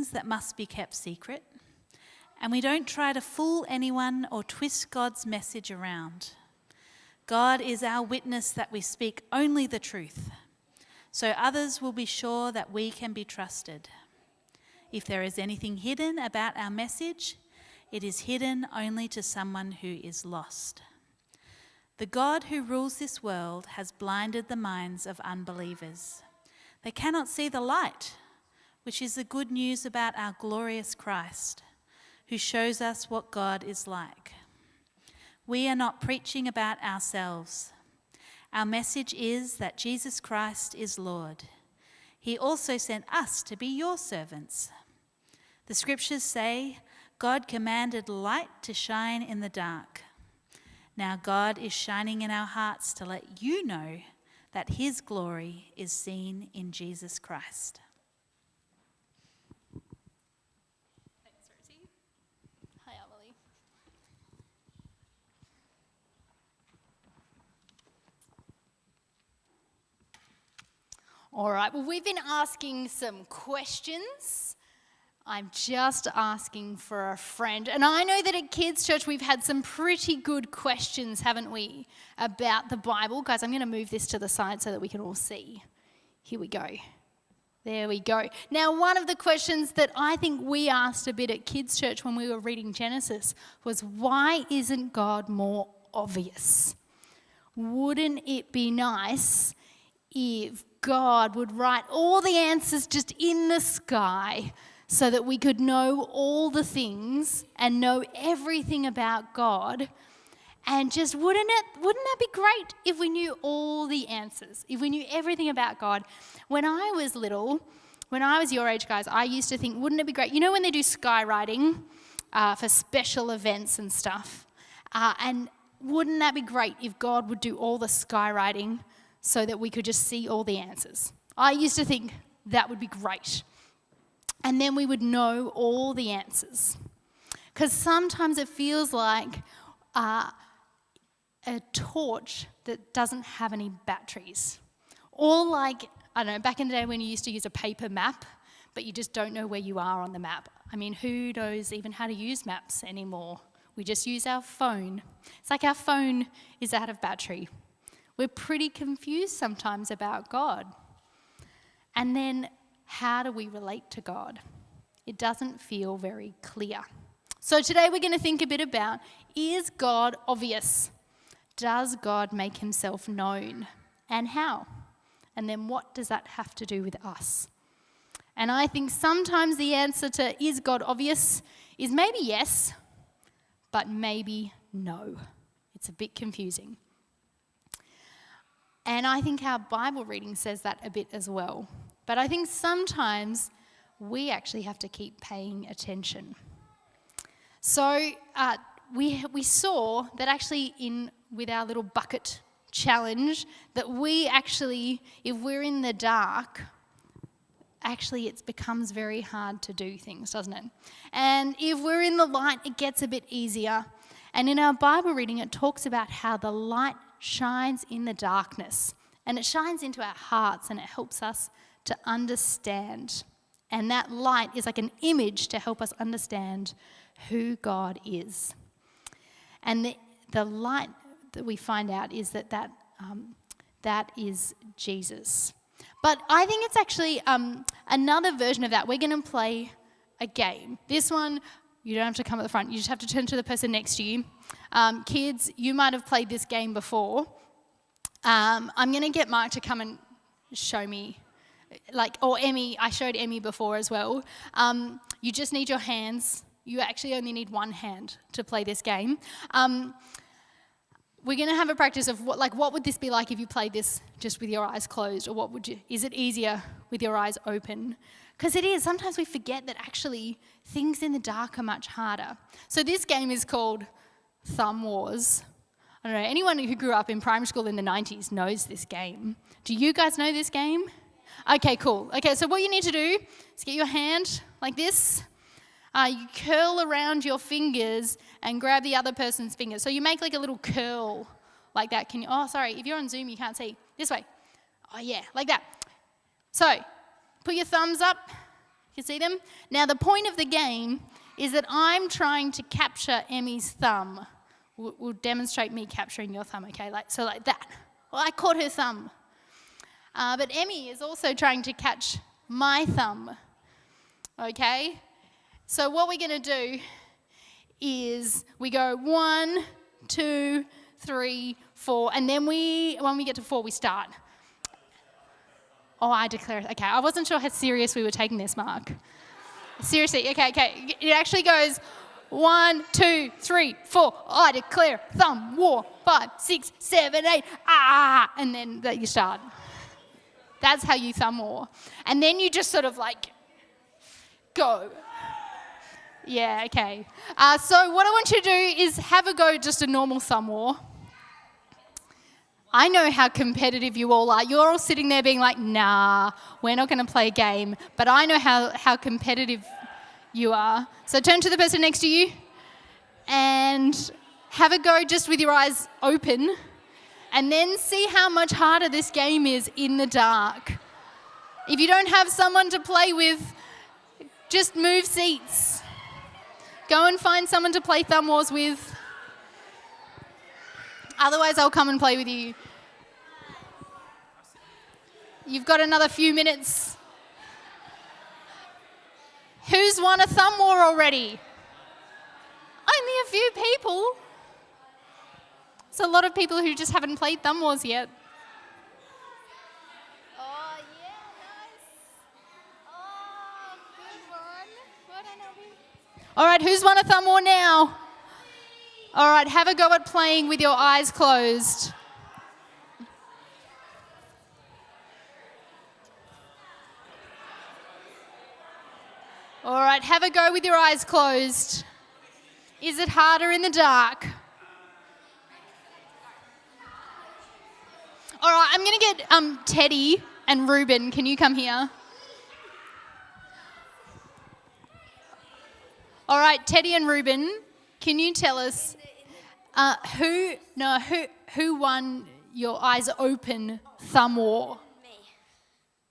things that must be kept secret, and we don't try to fool anyone or twist God's message around. God is our witness that we speak only the truth, so others will be sure that we can be trusted. If there is anything hidden about our message, it is hidden only to someone who is lost. The God who rules this world has blinded the minds of unbelievers. They cannot see the light, which is the good news about our glorious Christ, who shows us what God is like. We are not preaching about ourselves. Our message is that Jesus Christ is Lord. He also sent us to be your servants. The scriptures say, God commanded light to shine in the dark. Now God is shining in our hearts to let you know that his glory is seen in Jesus Christ. Thanks, Rosie. Hi, Emily. All right, well, we've been asking some questions. I'm just asking for a friend. And I know that at Kids Church we've had some pretty good questions, haven't we, about the Bible. Guys, I'm going to move this to the side so that we can all see. Here we go. There we go. Now, one of the questions that I think we asked a bit at Kids Church when we were reading Genesis was, why isn't God more obvious? Wouldn't it be nice if God would write all the answers just in the sky, so that we could know all the things and know everything about God? And just wouldn't that be great if we knew all the answers, if we knew everything about God? When I was little, when I was your age, guys, I used to think, wouldn't it be great? You know when they do skywriting for special events and stuff? And wouldn't that be great if God would do all the skywriting so that we could just see all the answers? I used to think that would be great. And then we would know all the answers. Because sometimes it feels like a torch that doesn't have any batteries. Or like, I don't know, back in the day when you used to use a paper map, but you just don't know where you are on the map. I mean, who knows even how to use maps anymore? We just use our phone. It's like our phone is out of battery. We're pretty confused sometimes about God. And then, how do we relate to God? It doesn't feel very clear. So today we're going to think a bit about, is God obvious? Does God make himself known? And how? And then what does that have to do with us? And I think sometimes the answer to, is God obvious, is maybe yes, but maybe no. It's a bit confusing. And I think our Bible reading says that a bit as well. But I think sometimes we actually have to keep paying attention. So we saw that actually with our little bucket challenge, that we actually, if we're in the dark, actually it becomes very hard to do things, doesn't it? And if we're in the light, it gets a bit easier. And in our Bible reading, it talks about how the light shines in the darkness. And it shines into our hearts and it helps us to understand. And that light is like an image to help us understand who God is. And the light that we find out is that is Jesus. But I think it's actually another version of that. We're going to play a game. This one, you don't have to come at the front. You just have to turn to the person next to you. Kids, you might have played this game before. I'm going to get Mark to come and show me. Or Emmy, I showed Emmy before as well. You just need your hands. You actually only need one hand to play this game. We're going to have a practice of what would this be like if you played this just with your eyes closed, or is it easier with your eyes open? Because it is. Sometimes we forget that actually things in the dark are much harder. So this game is called Thumb Wars. I don't know, anyone who grew up in primary school in the 90s knows this game. Do you guys know this game? Okay, cool. Okay, so what you need to do is get your hand like this. You curl around your fingers and grab the other person's fingers. So you make like a little curl like that. If you're on Zoom, you can't see. This way. Oh yeah, like that. So put your thumbs up, You see them? Now, the point of the game is that I'm trying to capture Emmy's thumb. We'll demonstrate me capturing your thumb, okay? So like that. Well, I caught her thumb. But Emmy is also trying to catch my thumb, okay? So what we're going to do is we go 1, 2, 3, 4, and then when we get to 4, we start. Oh, I declare it. Okay, I wasn't sure how serious we were taking this, Mark. Seriously, okay. It actually goes 1, 2, 3, 4. I declare thumb war. 5, 6, 7, 8. And then you start. That's how you thumb war. And then you just sort of like go. Yeah, okay. So what I want you to do is have a go, just a normal thumb war. I know how competitive you all are. You're all sitting there being like, nah, we're not going to play a game. But I know how competitive you are. So turn to the person next to you and have a go just with your eyes open. And then see how much harder this game is in the dark. If you don't have someone to play with, just move seats. Go and find someone to play Thumb Wars with. Otherwise, I'll come and play with you. You've got another few minutes. Who's won a Thumb War already? Only a few people. There's a lot of people who just haven't played Thumb Wars yet. Oh, yeah, nice. Oh, good one. Well done, Elby. All right, who's won a Thumb War now? All right, have a go at playing with your eyes closed. All right, have a go with your eyes closed. Is it harder in the dark? All right, I'm going to get Teddy and Ruben. Can you come here? All right, Teddy and Ruben, can you tell us who won your eyes open Thumb War? Me.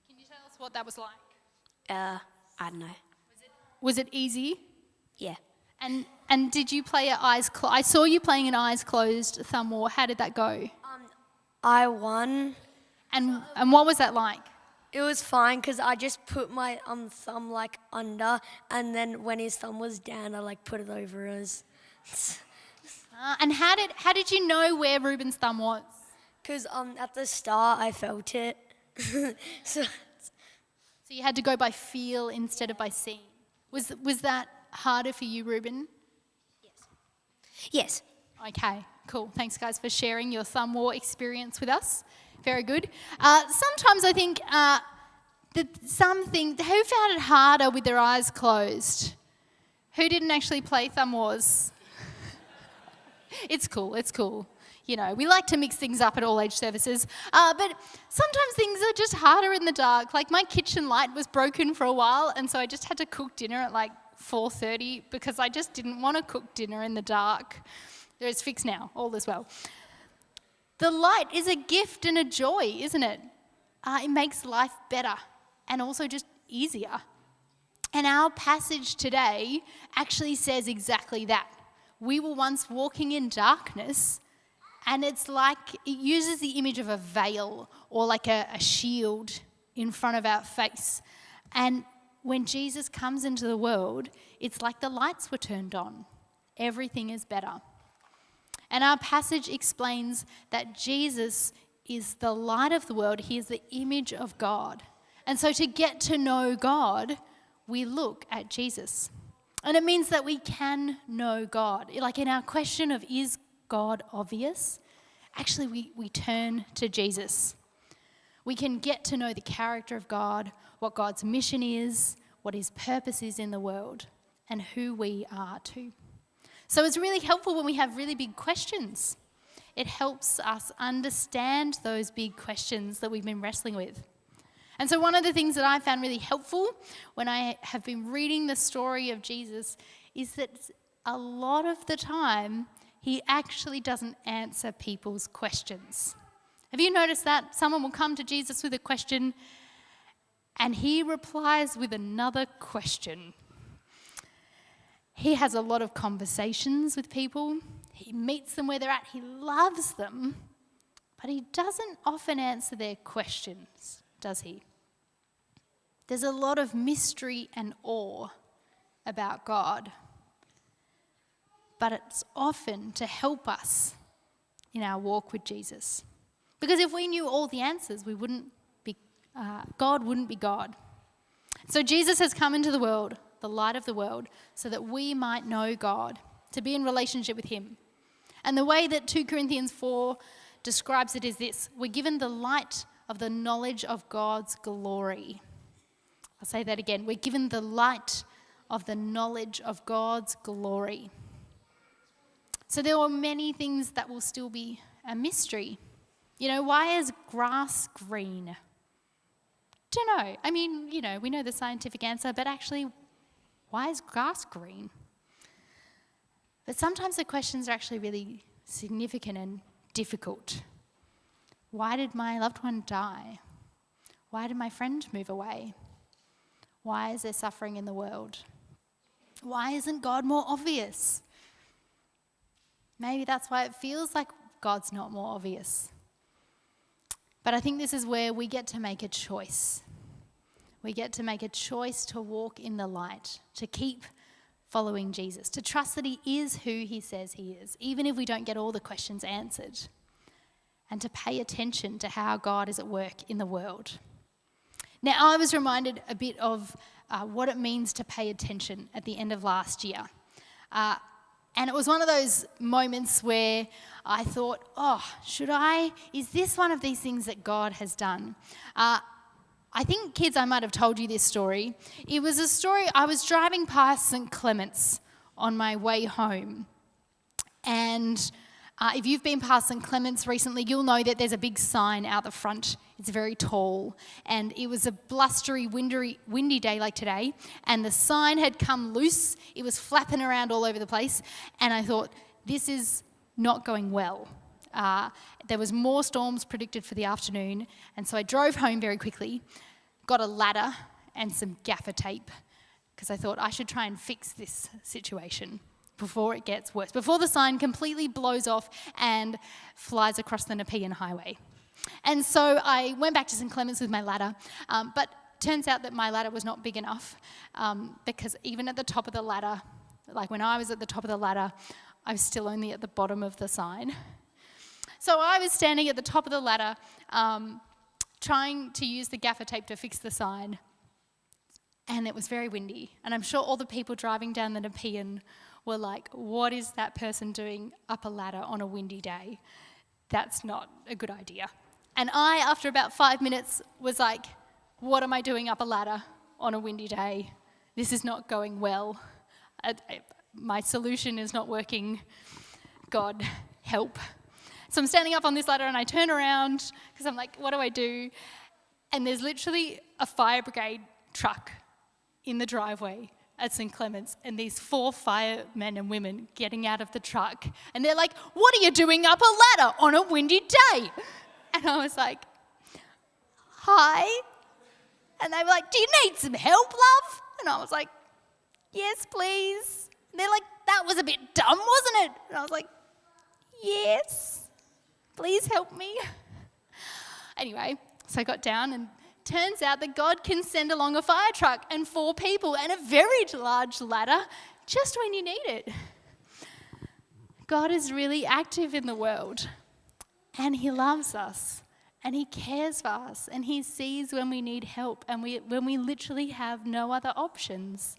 Can you tell us what that was like? I don't know. Was it easy? Yeah. And did you play at eyes closed? I saw you playing an eyes closed Thumb War. How did that go? I won. And what was that like? It was fine because I just put my thumb like under, and then when his thumb was down, I like put it over his. And how did you know where Ruben's thumb was? Because at the start I felt it. So you had to go by feel instead of by seeing. Was that harder for you, Ruben? yes. Okay, cool. Thanks, guys, for sharing your Thumb War experience with us. Very good. Sometimes I think that who found it harder with their eyes closed? Who didn't actually play Thumb Wars? It's cool. You know, we like to mix things up at all age services. But sometimes things are just harder in the dark. Like my kitchen light was broken for a while, and so I just had to cook dinner at like 4:30 because I just didn't want to cook dinner in the dark. It's fixed now, all is well. The light is a gift and a joy, isn't it? It makes life better and also just easier. And our passage today actually says exactly that. We were once walking in darkness, and it's like it uses the image of a veil or like a shield in front of our face. And when Jesus comes into the world, it's like the lights were turned on. Everything is better. And our passage explains that Jesus is the light of the world. He is the image of God. And so to get to know God, we look at Jesus. And it means that we can know God. Like in our question of, is God obvious? Actually, we turn to Jesus. We can get to know the character of God, what God's mission is, what his purpose is in the world, and who we are too. So it's really helpful when we have really big questions. It helps us understand those big questions that we've been wrestling with. And so one of the things that I found really helpful when I have been reading the story of Jesus is that a lot of the time, he actually doesn't answer people's questions. Have you noticed that? Someone will come to Jesus with a question And he replies with another question. He has a lot of conversations with people. He meets them where they're at. He loves them. But he doesn't often answer their questions, does he? There's a lot of mystery and awe about God. But it's often to help us in our walk with Jesus. Because if we knew all the answers, God wouldn't be God. So Jesus has come into the world, the light of the world, so that we might know God, to be in relationship with him. And the way that 2 Corinthians 4 describes it is this: we're given the light of the knowledge of God's glory. I'll say that again. We're given the light of the knowledge of God's glory. So there are many things that will still be a mystery. You know, why is grass green? Don't know. I mean, you know, we know the scientific answer, but actually, why is grass green? But sometimes the questions are actually really significant and difficult. Why did my loved one die? Why did my friend move away? Why is there suffering in the world? Why isn't God more obvious? Maybe that's why it feels like God's not more obvious. But I think this is where we get to make a choice. We get to make a choice to walk in the light, to keep following Jesus, to trust that he is who he says he is, even if we don't get all the questions answered, and to pay attention to how God is at work in the world. Now, I was reminded a bit of what it means to pay attention at the end of last year. And it was one of those moments where I thought, is this one of these things that God has done? I think, kids, I might have told you this story. It was a story, I was driving past St. Clement's on my way home. And if you've been past St. Clement's recently, you'll know that there's a big sign out the front. It's very tall. And it was a blustery, windy day like today. And the sign had come loose. It was flapping around all over the place. And I thought, this is not going well. There was more storms predicted for the afternoon. And so I drove home very quickly, got a ladder and some gaffer tape, because I thought I should try and fix this situation before it gets worse, before the sign completely blows off and flies across the Nepean Highway. And so I went back to St. Clement's with my ladder, but turns out that my ladder was not big enough, because even at the top of the ladder, like when I was at the top of the ladder, I was still only at the bottom of the sign. So I was standing at the top of the ladder, trying to use the gaffer tape to fix the sign, and it was very windy. And I'm sure all the people driving down the Nepean were like, what is that person doing up a ladder on a windy day? That's not a good idea. And I, after about 5 minutes, was like, what am I doing up a ladder on a windy day? This is not going well. My solution is not working. God, help. So I'm standing up on this ladder and I turn around because I'm like, what do I do? And there's literally a fire brigade truck in the driveway at St. Clement's, and these 4 firemen and women getting out of the truck. And they're like, what are you doing up a ladder on a windy day? And I was like, hi. And they were like, do you need some help, love? And I was like, yes, please. And they're like, that was a bit dumb, wasn't it? And I was like, yes, please help me. Anyway, so I got down, and turns out that God can send along a fire truck and 4 people and a very large ladder just when you need it. God is really active in the world, and he loves us, and he cares for us, and he sees when we need help and when we literally have no other options.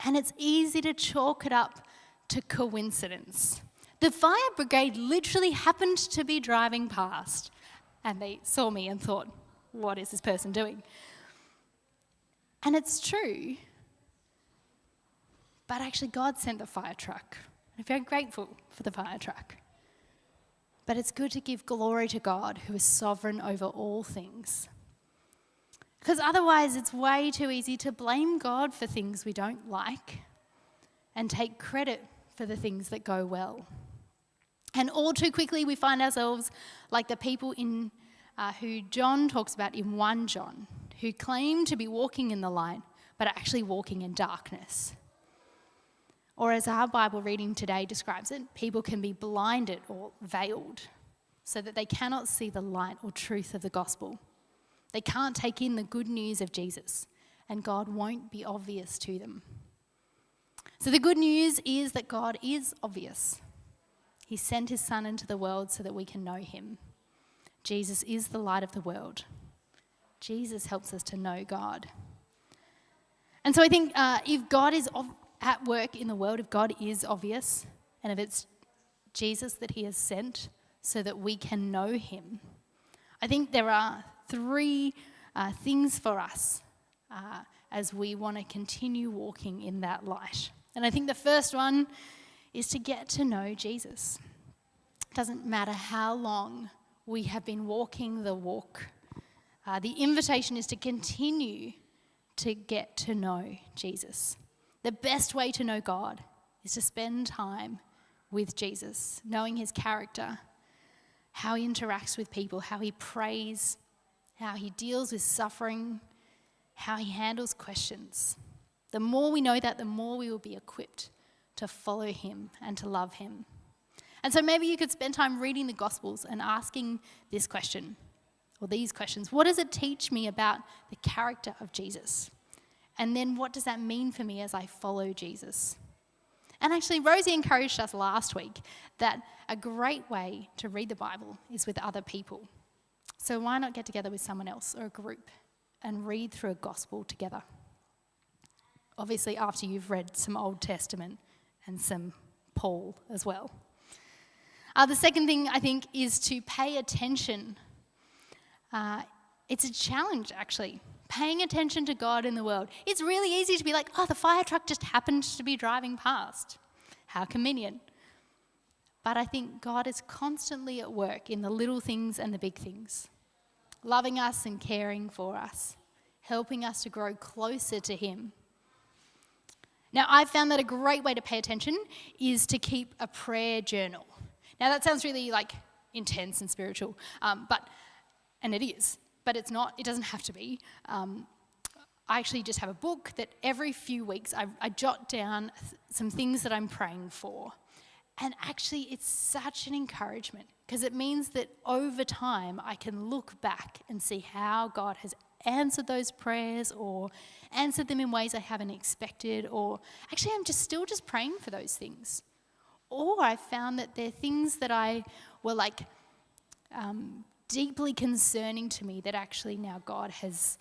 And it's easy to chalk it up to coincidence. The fire brigade literally happened to be driving past, and they saw me and thought, what is this person doing? And it's true. But actually, God sent the fire truck. I'm very grateful for the fire truck. But it's good to give glory to God, who is sovereign over all things. Because otherwise, it's way too easy to blame God for things we don't like and take credit for the things that go well. And all too quickly, we find ourselves like the people in who John talks about in 1 John, who claim to be walking in the light, but are actually walking in darkness. Or as our Bible reading today describes it, people can be blinded or veiled so that they cannot see the light or truth of the gospel. They can't take in the good news of Jesus, and God won't be obvious to them. So the good news is that God is obvious. He sent his Son into the world so that we can know him. Jesus is the light of the world. Jesus helps us to know God. And so I think if God is at work in the world, if God is obvious, and if it's Jesus that he has sent so that we can know him, I think there are 3 things for us as we want to continue walking in that light. And I think the first one is to get to know Jesus. It doesn't matter how long we have been walking the walk. The invitation is to continue to get to know Jesus. The best way to know God is to spend time with Jesus, knowing his character, how he interacts with people, how he prays, how he deals with suffering, how he handles questions. The more we know that, the more we will be equipped to follow him and to love him. And so maybe you could spend time reading the Gospels and asking this question, or these questions. What does it teach me about the character of Jesus? And then what does that mean for me as I follow Jesus? And actually, Rosie encouraged us last week that a great way to read the Bible is with other people. So why not get together with someone else or a group and read through a gospel together? Obviously, after you've read some Old Testament and some Paul as well. The second thing, I think, is to pay attention. It's a challenge, actually, paying attention to God in the world. It's really easy to be like, oh, the fire truck just happened to be driving past. How convenient. But I think God is constantly at work in the little things and the big things, loving us and caring for us, helping us to grow closer to him. Now, I've found that a great way to pay attention is to keep a prayer journal. Now, that sounds really intense and spiritual, and it is, but it's not. It doesn't have to be. I actually just have a book that every few weeks I jot down some things that I'm praying for. And actually, it's such an encouragement because it means that over time I can look back and see how God has answered those prayers or answered them in ways I haven't expected, or actually I'm still praying for those things. Or I found that they're things that I were deeply concerning to me that actually now God has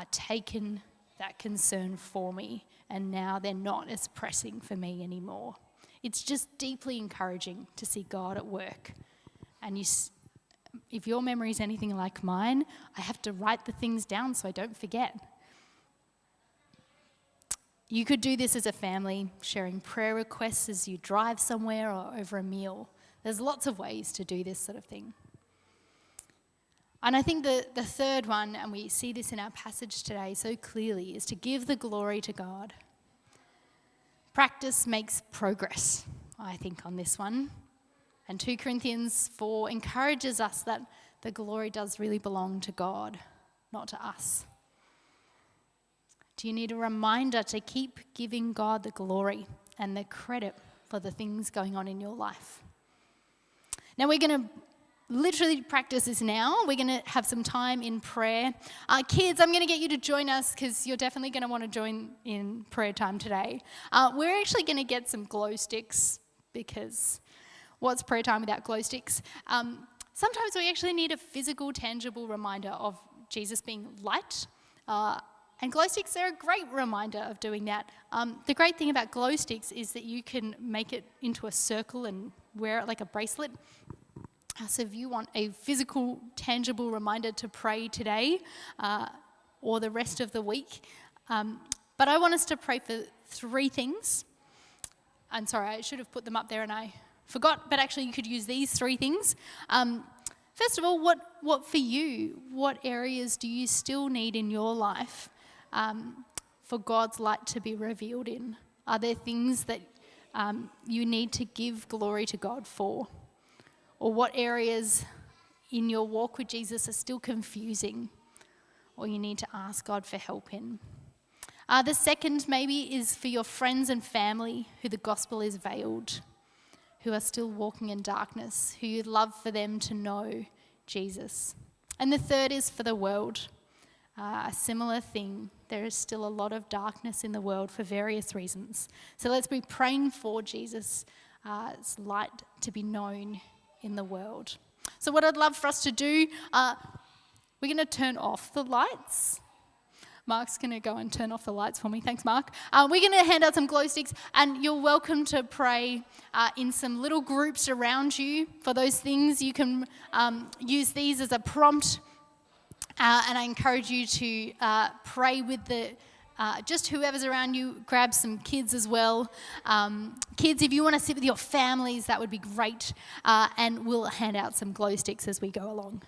taken that concern for me, and now they're not as pressing for me anymore. It's just deeply encouraging to see God at work. And if your memory is anything like mine, I have to write the things down so I don't forget. You could do this as a family, sharing prayer requests as you drive somewhere or over a meal. There's lots of ways to do this sort of thing. And I think the third one, and we see this in our passage today so clearly, is to give the glory to God. Practice makes progress, I think, on this one. And 2 Corinthians 4 encourages us that the glory does really belong to God, not to us. Do you need a reminder to keep giving God the glory and the credit for the things going on in your life? Now we're going to literally practice this now. We're going to have some time in prayer. Kids, I'm going to get you to join us because you're definitely going to want to join in prayer time today. We're actually going to get some glow sticks because what's prayer time without glow sticks? Sometimes we actually need a physical, tangible reminder of Jesus being light. And glow sticks are a great reminder of doing that. The great thing about glow sticks is that you can make it into a circle and wear it like a bracelet. So if you want a physical, tangible reminder to pray today or the rest of the week. But I want us to pray for 3 things. I'm sorry, I should have put them up there and I forgot, but actually you could use these 3 things. First of all, what for you? What areas do you still need in your life for God's light to be revealed in? Are there things that you need to give glory to God for? Or what areas in your walk with Jesus are still confusing, or you need to ask God for help in. The second maybe is for your friends and family who the gospel is veiled, who are still walking in darkness, who you'd love for them to know Jesus. And the third is for the world. A similar thing. There is still a lot of darkness in the world for various reasons. So let's be praying for Jesus' light to be known in the world. So what I'd love for us to do, we're going to turn off the lights. Mark's going to go and turn off the lights for me. Thanks, Mark. We're going to hand out some glow sticks, and you're welcome to pray in some little groups around you for those things. You can use these as a prompt, and I encourage you to pray with just whoever's around you. Grab some kids as well. Kids, if you want to sit with your families, that would be great, and we'll hand out some glow sticks as we go along.